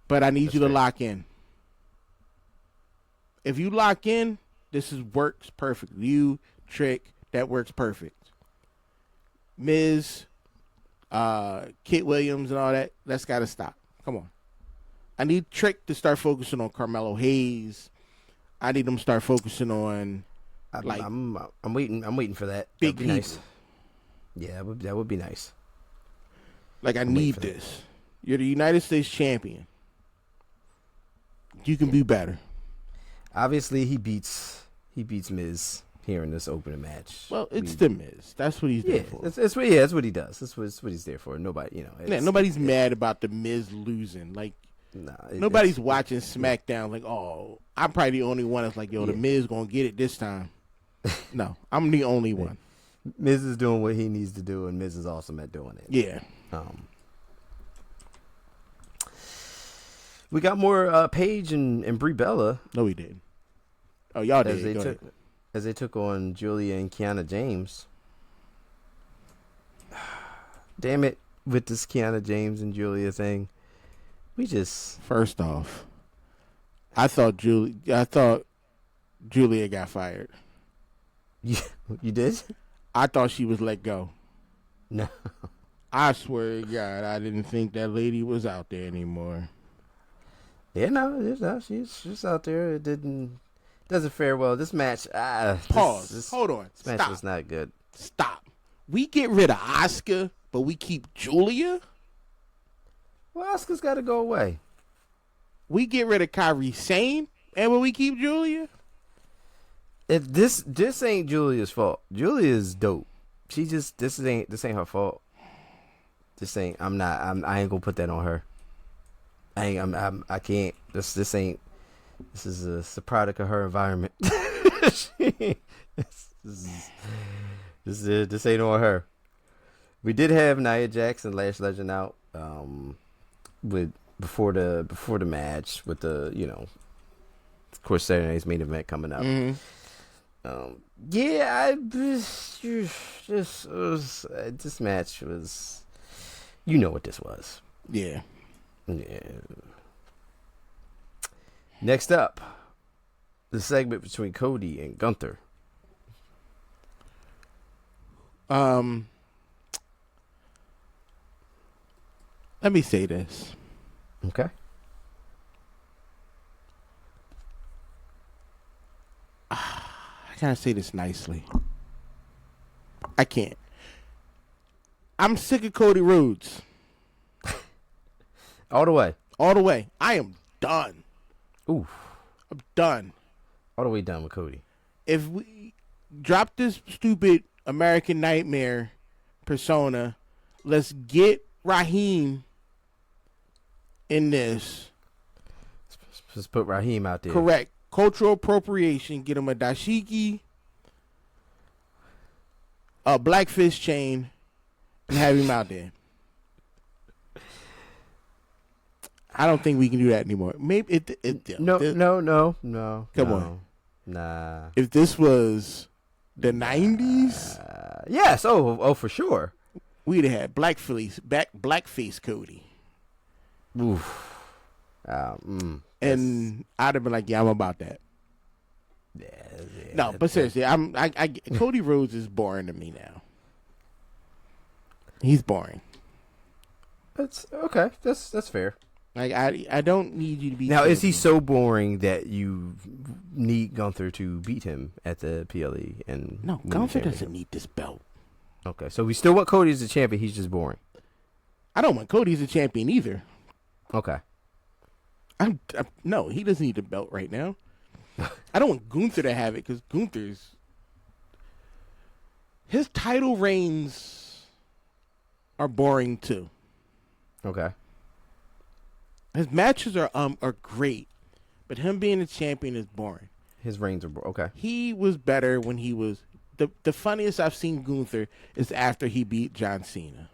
But I need you to lock in. If you lock in, this works perfect. You, Trick, that works perfect. Miz, Kit Williams and all that, that's got to stop. Come on. I need Trick to start focusing on Carmelo Hayes. I need him to start focusing on I'm waiting for that. Big That'd be people. nice. Yeah, that would be nice. Like I need this. You're the United States champion. You can be better. Obviously, he beats Miz here in this opening match. Well, it's the Miz. That's what he's there for. That's what he does. That's what he's there for. Nobody, nobody's mad about the Miz losing. Like, nobody's watching SmackDown. Like, oh, I'm probably the only one that's like, yo, the Miz gonna get it this time. No, I'm the only one. Miz is doing what he needs to do, and Miz is awesome at doing it. Yeah. We got more Paige and Brie Bella. No, we didn't. Oh, y'all did. As they took on Julia and Kiana James. Damn it, with this Kiana James and Julia thing. We just... First off, I thought Julia got fired. You did? I thought she was let go. No. I swear to God, I didn't think that lady was out there anymore. Yeah, no, she's out there. It doesn't fare well. This match... Pause. Hold on. This match was not good. Stop. We get rid of Asuka, but we keep Julia? Well, Asuka's got to go away. We get rid of Kairi Sane, and will we keep Julia? If this ain't Julia's fault. Julia is dope. She just this ain't her fault. This ain't. I ain't gonna put that on her. I can't. This ain't. This is a product of her environment. This ain't on her. We did have Nia Jax and Lash Legend out. Before the match with the of course Saturday night's main event coming up. Mm-hmm. This match was, you know what this was. Yeah. Next up, the segment between Cody and Gunther. Let me say this. Okay. I can't say this nicely. I can't. I'm sick of Cody Rhodes. All the way. All the way. I am done. Ooh. I'm done. All the way done with Cody. If we drop this stupid American Nightmare persona, let's get Raheem in this. Just put Raheem out there. Correct. Cultural appropriation. Get him a dashiki, a blackfish chain, and have him out there. I don't think we can do that anymore. Maybe No. Come on. Nah. If this was the 90s, yes. Oh, for sure. we'd have had blackface Cody. Oof. And I'd have been like, yeah, I'm about that. Yeah, No, but seriously, Cody Rhodes is boring to me now. He's boring. That's okay. That's fair. Like I don't need you to be. Now, is he so boring that you need Gunther to beat him at the PLE? And No, Gunther doesn't need this belt. Okay, so we still want Cody as the champion. He's just boring. I don't want Cody as a champion either. Okay. No, he doesn't need the belt right now. I don't want Gunther to have it because his title reigns are boring too. Okay. His matches are great, but him being a champion is boring. His reigns are okay. He was better when he was the funniest I've seen Gunther is after he beat John Cena.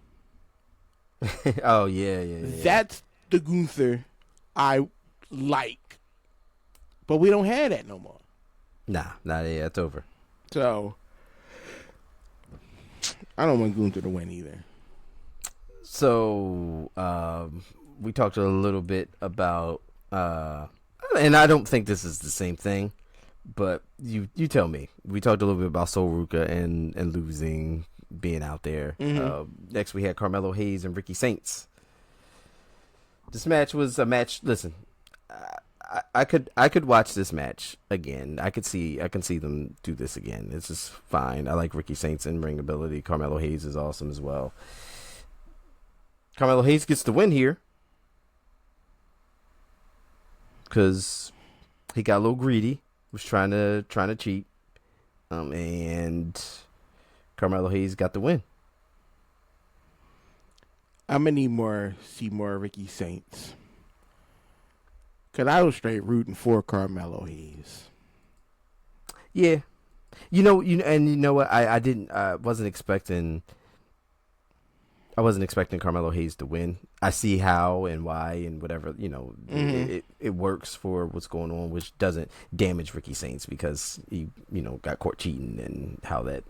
Oh yeah. That's the Gunther I like, but we don't have that no more. Nah, it's over. So I don't want Gunther to win either. So we talked a little bit about, and I don't think this is the same thing, but you tell me. We talked a little bit about Sol Ruka and losing, being out there. Mm-hmm. Next, we had Carmelo Hayes and Ricky Saints. This match was a match. Listen, I could watch this match again. I can see them do this again. It's just fine. I like Ricky Saints in ring ability. Carmelo Hayes is awesome as well. Carmelo Hayes gets the win here because he got a little greedy, was trying to cheat, and Carmelo Hayes got the win. I'm gonna see more Ricky Saints, cause I was straight rooting for Carmelo Hayes. Yeah, you know what? I wasn't expecting. I wasn't expecting Carmelo Hayes to win. I see how and why and whatever, it works for what's going on, which doesn't damage Ricky Saints because he, got caught cheating and how that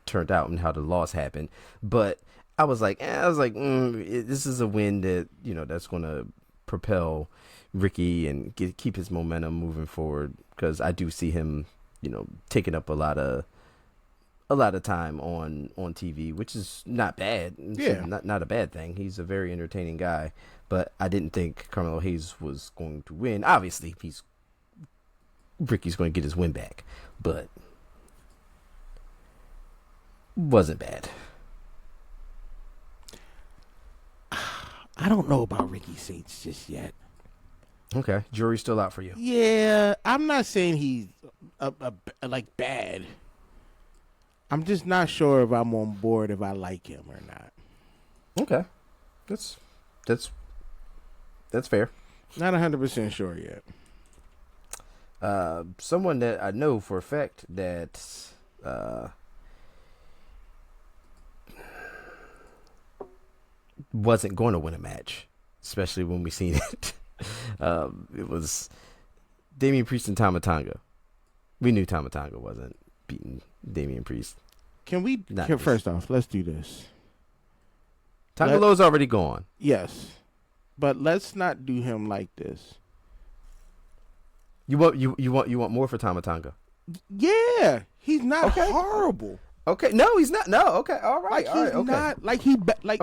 turned out and how the loss happened. But I was like, this is a win that, that's going to propel Ricky and keep his momentum moving forward, because I do see him, taking up a lot of time on TV, which is not bad. It's not a bad thing. He's a very entertaining guy, but I didn't think Carmelo Hayes was going to win. Obviously, Ricky's going to get his win back, but wasn't bad. I don't know about Ricky Saints just yet. Okay, jury's still out for you. Yeah, I'm not saying he's like bad. I'm just not sure if I'm on board if I like him or not. Okay, that's fair. Not 100% sure yet. Someone that I know for a fact that wasn't going to win a match, especially when we seen it. It was Damian Priest and Tama Tonga. We knew Tama Tonga wasn't beating Damian Priest. First off, let's do this. Tonga Lowe's already gone. Yes, but let's not do him like this. You want more for Tama Tonga? Yeah, he's not horrible. Okay, no, he's not. No, okay, all right,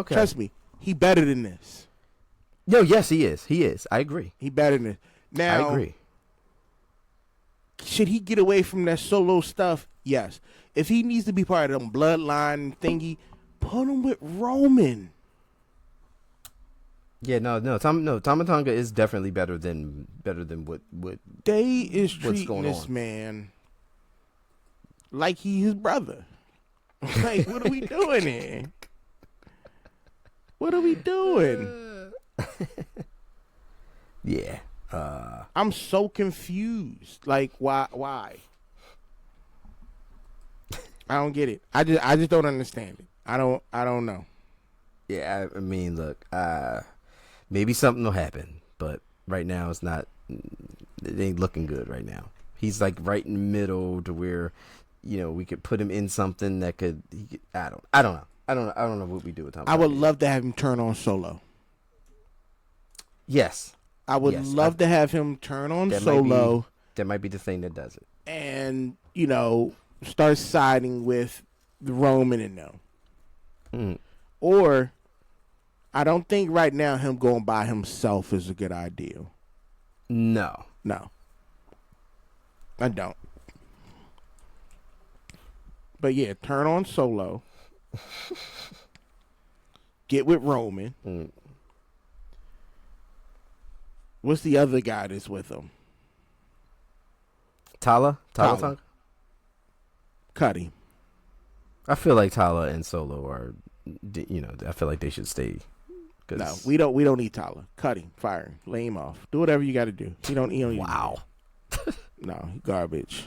Trust me, he better than this. No, yes, he is. He is. I agree. He better than this. Now, I agree. Should he get away from that solo stuff? Yes. If he needs to be part of them bloodline thingy, put him with Roman. Yeah, no. Tama Tonga is definitely better than what They is treating going this on. man like he his brother. Like, what are we doing here? What are we doing? Yeah. I'm so confused. Like, why? I don't get it. I just don't understand it. I don't know. Yeah, I mean, look, maybe something will happen, but right now it's not. It ain't looking good right now. He's like right in the middle to where, we could put him in something that could. I don't know. I don't know what we do with Tom. I would love to have him turn on Solo. Yes. I would love to have him turn on Solo. That might be the thing that does it. And, start siding with the Roman and them. Mm. Or, I don't think right now him going by himself is a good idea. No. I don't. But yeah, turn on Solo. Get with Roman. Mm. What's the other guy that's with him? Tala Tonga? Cuddy. I feel like Tala and Solo are, I feel like they should stay. No, we don't need Tala. Cuddy, fire him, lay him off. Do whatever you got to do. He don't. Wow. No, garbage.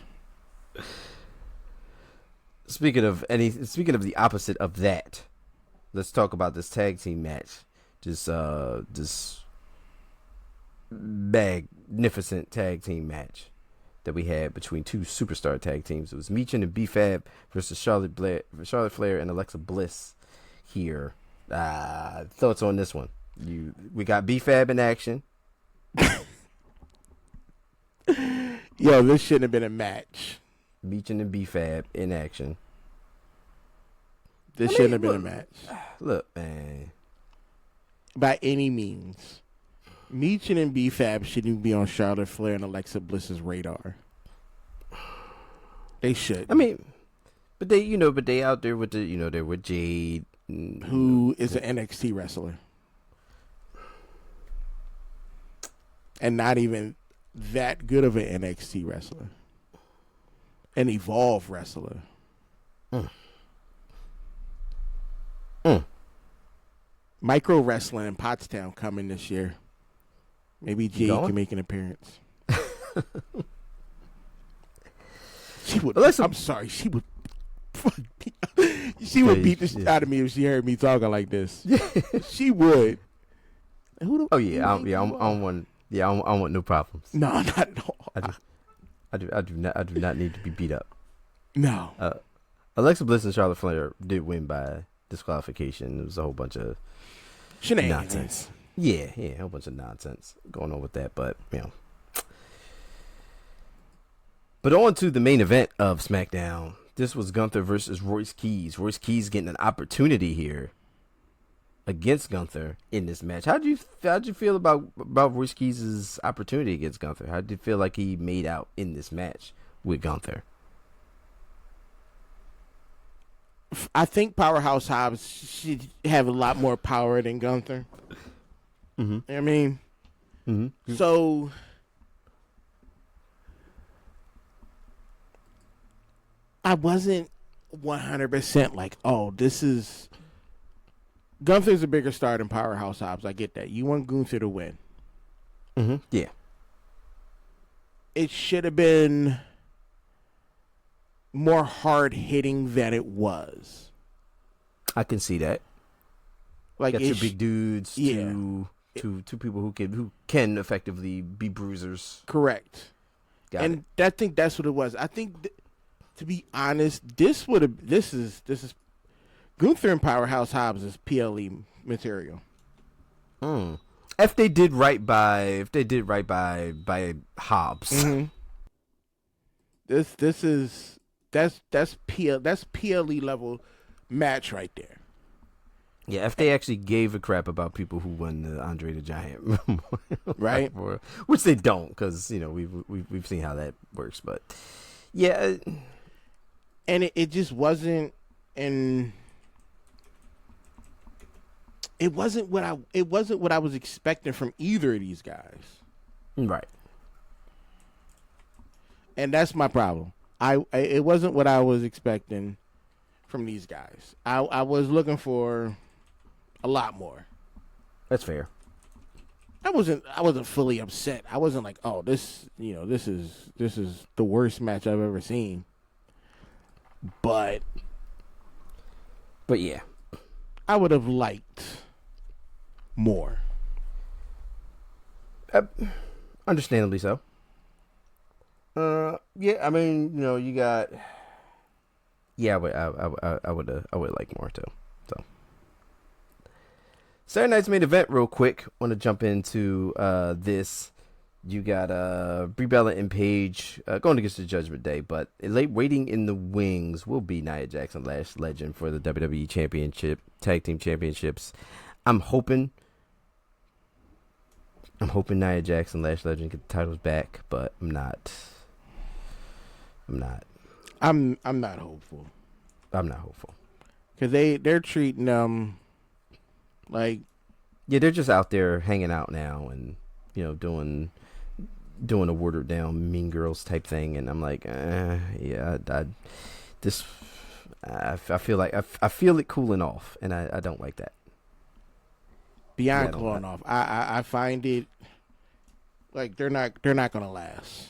Speaking of the opposite of that, let's talk about this tag team match. This magnificent tag team match that we had between two superstar tag teams. It was Meechin and B-Fab versus Charlotte Flair and Alexa Bliss here. Thoughts on this one? We got B-Fab in action. Yo, this shouldn't have been a match. Meechin and B-Fab in action. This shouldn't have been a match. Look, man. By any means. Meechin and B-Fab shouldn't be on Charlotte Flair and Alexa Bliss's radar. They should. I mean, but they out there with they're with Jade, who is an NXT wrestler. And not even that good of an NXT wrestler. An Evolve wrestler. Micro wrestling in Pottstown coming this year. Maybe Jade can make an appearance. She would. I'm sorry. She would. She would beat the shit out of me if she heard me talking like this. She would. I don't want no problems. No, not at all. I do not need to be beat up. No. Alexa Bliss and Charlotte Flair did win by disqualification. It was a whole bunch of nonsense. Yeah, a whole bunch of nonsense going on with that. But but on to the main event of SmackDown. This was Gunther versus Royce Keys. Royce Keys getting an opportunity here against Gunther in this match. How'd you feel about Royce Keys' opportunity against Gunther? How'd you feel like he made out in this match with Gunther? I think Powerhouse Hobbs should have a lot more power than Gunther. Mm-hmm. I mean, so I wasn't 100% like, oh, this is Gunther's a bigger star than Powerhouse Hobbs. I get that. You want Gunther to win. Mm-hmm. Yeah. It should have been more hard hitting than it was. I can see that. Like got your big dudes, yeah. two people who can effectively be bruisers. Correct. I think that's what it was. I think to be honest, this is Gunther and Powerhouse Hobbs is PLE material. If they did right by Hobbs. Mm-hmm. That's PLE level match right there. Yeah, if they actually gave a crap about people who won the Andre the Giant, right? Which they don't, because we've seen how that works. But yeah, and it just wasn't, and it wasn't what I was expecting from either of these guys. Right. And that's my problem. It wasn't what I was expecting from these guys. I was looking for a lot more. That's fair. I wasn't fully upset. I wasn't like, oh, this is the worst match I've ever seen. But yeah, I would have liked more. Understandably so. Yeah, I mean, you got. Yeah, I would like more too. So, Saturday night's main event, real quick. Want to jump into this. You got Brie Bella and Paige going against the Judgment Day, but waiting in the wings will be Nia Jax and Lash Legend for the WWE Championship, Tag Team Championships. I'm hoping Nia Jax and Lash Legend get the titles back, but I'm not. I'm not hopeful. I'm not hopeful. Because they're treating them like... Yeah, they're just out there hanging out now and, doing a watered down Mean Girls type thing. And I'm like, yeah, I feel like I feel it cooling off, and I don't like that. Beyond cooling off. I find it like they're not going to last.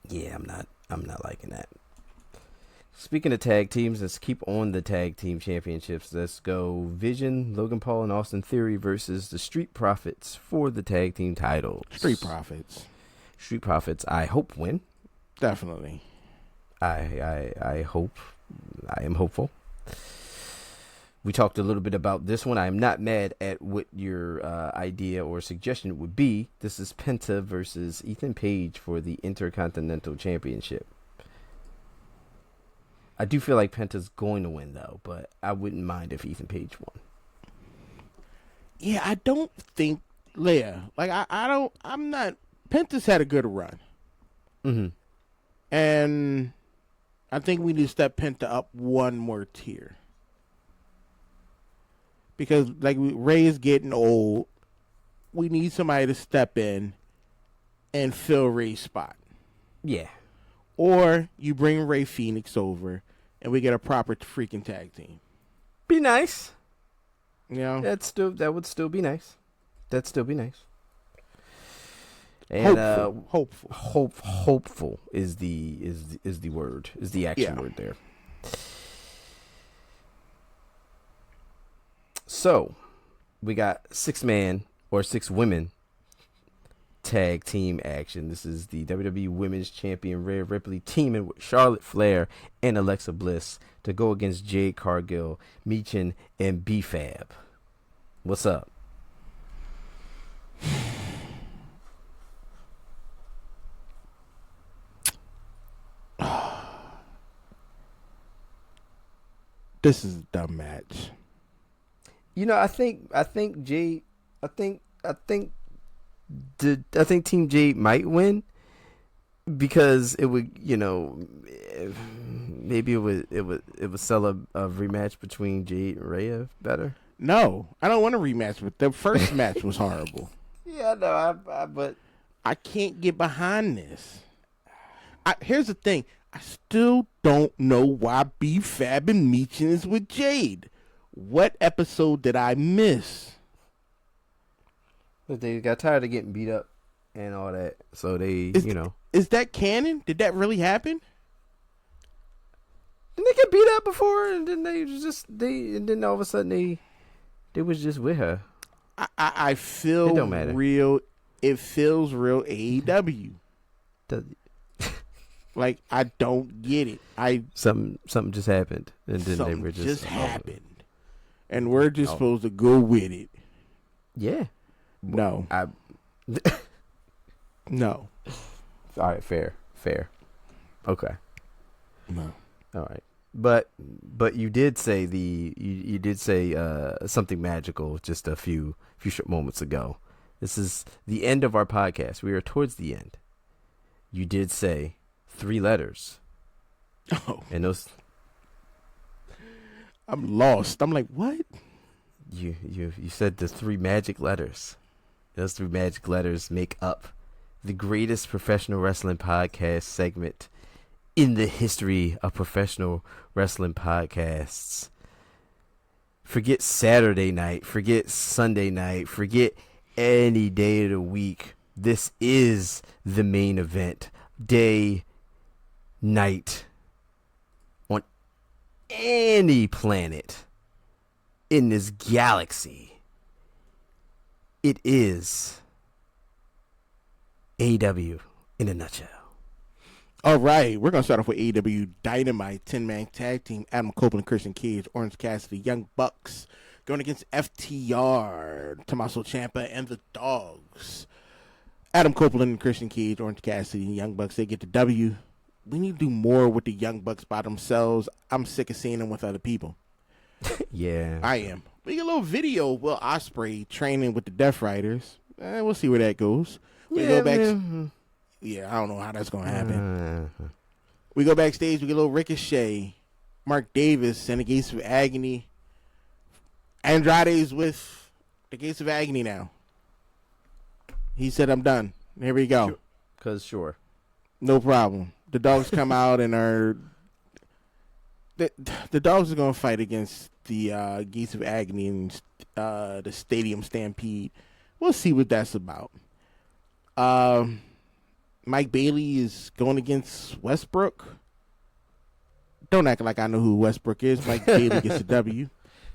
Yeah, I'm not liking that. Speaking of tag teams, let's keep on the tag team championships. Let's go Vision, Logan Paul, and Austin Theory versus the Street Profits for the tag team titles. Street Profits, I hope win. Definitely. I hope. I am hopeful. We talked a little bit about this one. I am not mad at what your idea or suggestion would be. This is Penta versus Ethan Page for the Intercontinental Championship. I do feel like Penta's going to win, though, but I wouldn't mind if Ethan Page won. Yeah, I don't think, Leia, like, I'm not, Penta's had a good run. Mm-hmm. And I think we need to step Penta up one more tier. Because, like, Ray is getting old. We need somebody to step in and fill Ray's spot. Yeah. Or you bring Ray Phoenix over and we get a proper freaking tag team. Be nice. Yeah. That would still be nice. That'd still be nice. And hopeful is the word, is the action word there. So, we got 6-man or 6-women tag team action. This is the WWE Women's Champion Rhea Ripley teaming with Charlotte Flair and Alexa Bliss to go against Jade Cargill, Michin, and B-Fab. What's up? This is a dumb match. You know, I think Jade, I think Team Jade might win because it would, you know, maybe it would sell a rematch between Jade and Rhea better. No, I don't want a rematch. But the first match was horrible. Yeah, no, but I can't get behind this. Here's the thing. I still don't know why B-Fab and Michin is with Jade. What episode did I miss? But they got tired of getting beat up and all that, so they, Is that canon? Did that really happen? Didn't they get beat up before, and then and then all of a sudden they was just with her. I feel it don't matter. Real. It feels real AEW. Like, I don't get it. Something just happened, and then they were just happened, and we're just supposed to go with it. Yeah. No. No. All right. Fair. Okay. No. All right. But you did say you did say something magical just a few short moments ago. This is the end of our podcast. We are towards the end. You did say 3 letters. Oh. And those. I'm lost. I'm like, what? You said the 3 magic letters. Those 3 magic letters make up the greatest professional wrestling podcast segment in the history of professional wrestling podcasts. Forget Saturday night. Forget Sunday night. Forget any day of the week. This is the main event. Day, night, on any planet in this galaxy. It is AEW in a nutshell. All right, we're going to start off with AEW Dynamite 10-man tag team. Adam Copeland, Christian Cage, Orange Cassidy, Young Bucks going against FTR, Tommaso Ciampa, and the Dogs. Adam Copeland and Christian Cage, Orange Cassidy, and Young Bucks, they get the W. We need to do more with the Young Bucks by themselves. I'm sick of seeing them with other people. Yeah. I am. We get a little video of Will Ospreay training with the Death Riders. We'll see where that goes. We go back. Yeah, I don't know how that's going to happen. We go backstage. We get a little Ricochet, Mark Davis, and the Gates of Agony. Andrade's with the Gates of Agony now. He said, I'm done. Here we go. Sure. No problem. The Dogs come out and are... The Dogs are going to fight against the Gates of Agony and the Stadium Stampede. We'll see what that's about. Mike Bailey is going against Westbrook. Don't act like I know who Westbrook is. Mike Bailey gets a W.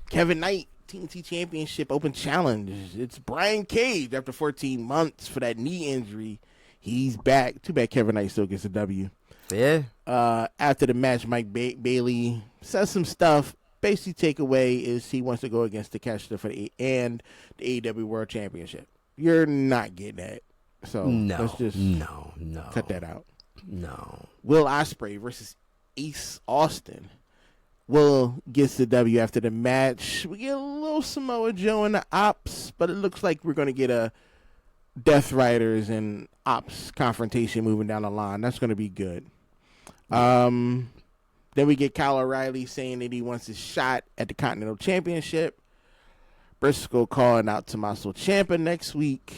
Kevin Knight, TNT Championship Open Challenge. It's Brian Cage after 14 months for that knee injury. He's back. Too bad Kevin Knight still gets a W. Yeah. After the match, Mike Bailey says some stuff. Basic takeaway is he wants to go against the Casher for the AEW World Championship. You're not getting that. So let's just cut that out. No. Will Ospreay versus Ace Austin. Will gets the W after the match. We get a little Samoa Joe in the Ops, but it looks like we're going to get a Death Riders and Ops confrontation moving down the line. That's going to be good. Then we get Kyle O'Reilly saying that he wants his shot at the Continental Championship. Briscoe calling out Tommaso Ciampa next week.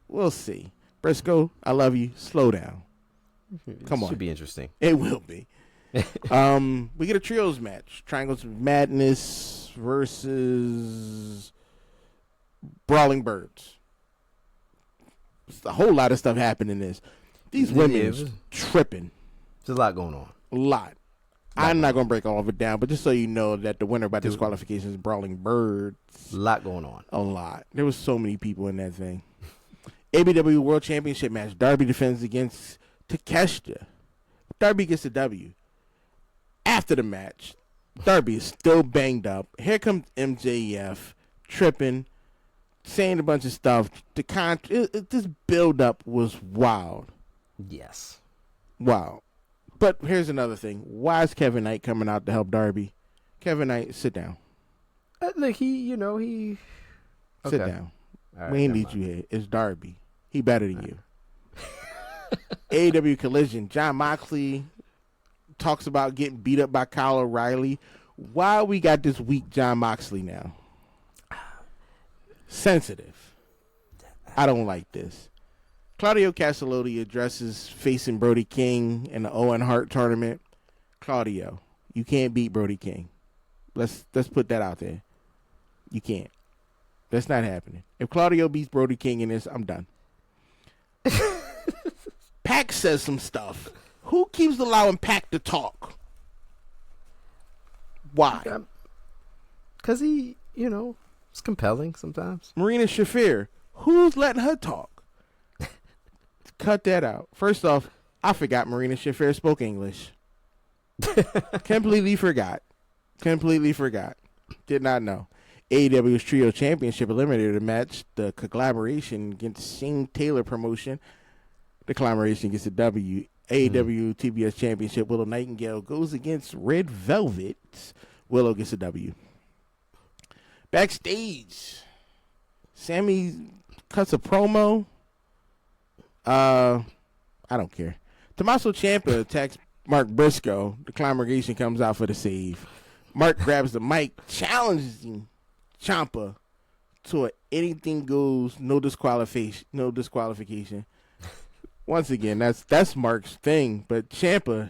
We'll see. Briscoe, I love you. Slow down. Come on. Should be interesting. It will be. We get a trios match. Triangles of Madness versus Brawling Birds. There's a whole lot of stuff happening in this. These women tripping. There's a lot going on. A lot. I'm not going to break all of it down, but just so you know that the winner by disqualification is Brawling Birds. A lot going on. A lot. There was so many people in that thing. AEW World Championship match. Darby defends against Takeshita. Darby gets the W. After the match, Darby is still banged up. Here comes MJF, tripping, saying a bunch of stuff. This build-up was wild. Yes. Wow. But here's another thing. Why is Kevin Knight coming out to help Darby? Kevin Knight, sit down. Like he. Sit down. Right, we ain't need you here. It's Darby. He better than you. AEW Collision. Jon Moxley talks about getting beat up by Kyle O'Reilly. Why we got this weak Jon Moxley now? Sensitive. I don't like this. Claudio Castellotti addresses facing Brody King in the Owen Hart tournament. Claudio, you can't beat Brody King. Let's put that out there. You can't. That's not happening. If Claudio beats Brody King in this, I'm done. Pac says some stuff. Who keeps allowing Pac to talk? Why? Because he, it's compelling sometimes. Marina Shafir. Who's letting her talk? Cut that out. First off, I forgot Marina Shafir spoke English. Completely forgot. Did not know. AEW's Trio Championship eliminator match. The collaboration against Shane Taylor promotion. The collaboration gets the W. AEW TBS Championship. Willow Nightingale goes against Red Velvet. Willow gets a W. Backstage, Sammy cuts a promo. I don't care. Tommaso Ciampa attacks Mark Briscoe. The congregation comes out for the save. Mark grabs the mic, challenging Ciampa to a anything goes, no disqualification. Once again, that's Mark's thing, but Ciampa,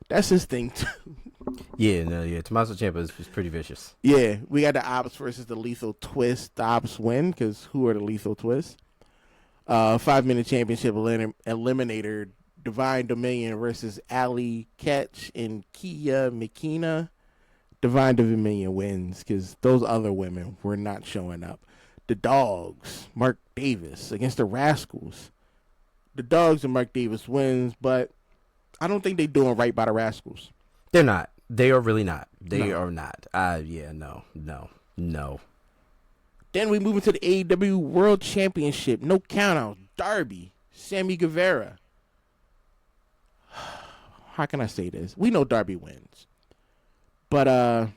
that's his thing too. Yeah. Tommaso Ciampa is pretty vicious. Yeah, we got the Ops versus the Lethal Twist. The Ops win because who are the Lethal Twists? 5-minute championship eliminator. Divine Dominion versus Ali Ketch and Kia McKenna. Divine Dominion wins because those other women were not showing up. The Dogs, Mark Davis against the Rascals. The Dogs and Mark Davis wins, but I don't think they're doing right by the Rascals. They're not. They are really not. They No. are not. No. Then we move into the AEW World Championship. No countout. Darby, Sammy Guevara. How can I say this? We know Darby wins. But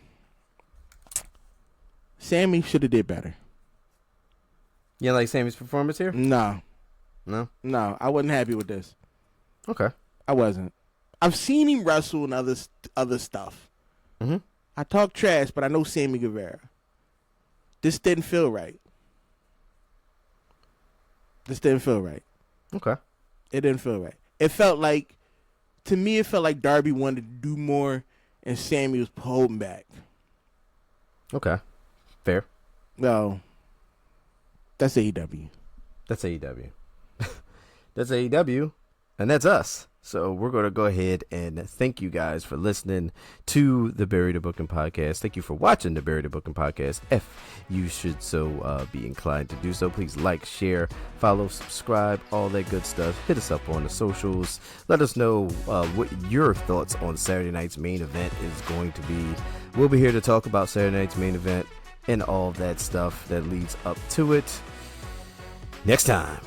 Sammy should have did better. You don't like Sammy's performance here? No, No? I wasn't happy with this. Okay. I wasn't. I've seen him wrestle and other stuff. Mm-hmm. I talk trash, but I know Sammy Guevara. This didn't feel right. Okay. It didn't feel right. It felt like Darby wanted to do more and Sammy was holding back. Okay. Fair. No. That's AEW. That's AEW. That's AEW. And that's us. So we're going to go ahead and thank you guys for listening to the Bury the Booking podcast. Thank you for watching the Bury the Booking podcast. If you should so be inclined to do so, please like, share, follow, subscribe, all that good stuff. Hit us up on the socials. Let us know what your thoughts on Saturday night's main event is going to be. We'll be here to talk about Saturday night's main event and all that stuff that leads up to it next time.